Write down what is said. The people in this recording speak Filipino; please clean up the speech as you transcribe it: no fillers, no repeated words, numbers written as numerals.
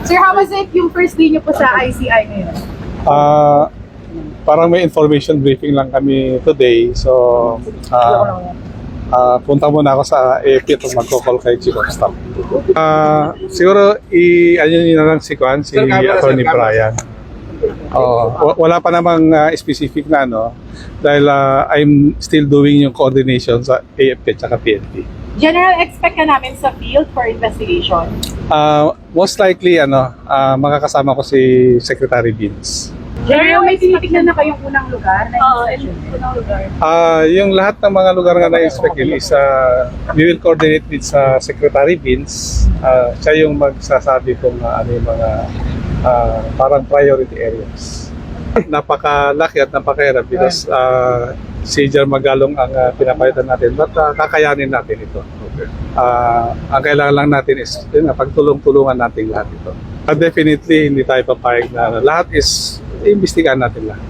Sir, how was it yung first day niyo po sa ICI ngayon? Parang may information briefing lang kami today. So, punta muna ako sa AFP at magko-call kay Chief of Staff. Siguro, ano nyo na lang si Attorney Brian. Wala pa namang specific na, no? Dahil I'm still doing yung coordination sa AFP at PNP. General, expect ka namin sa field for investigation? Most likely, makakasama ko si Secretary Vince. General, may tinitignan na kayong unang lugar na inspection? Unang lugar. Yung lahat ng mga lugar nga na-inspect yun is we will coordinate with sa Secretary Vince. Siya yung magsasabi kung ano yung mga parang priority areas. Napakalaki at napakahirap because si Jar Magalong ang pinapalitan natin, but kakayanin natin ito. Ang kailangan lang natin is pagtulong-tulungan natin lahat ito. Definitely hindi tayo papayag na lahat is iimbestigahan natin lahat.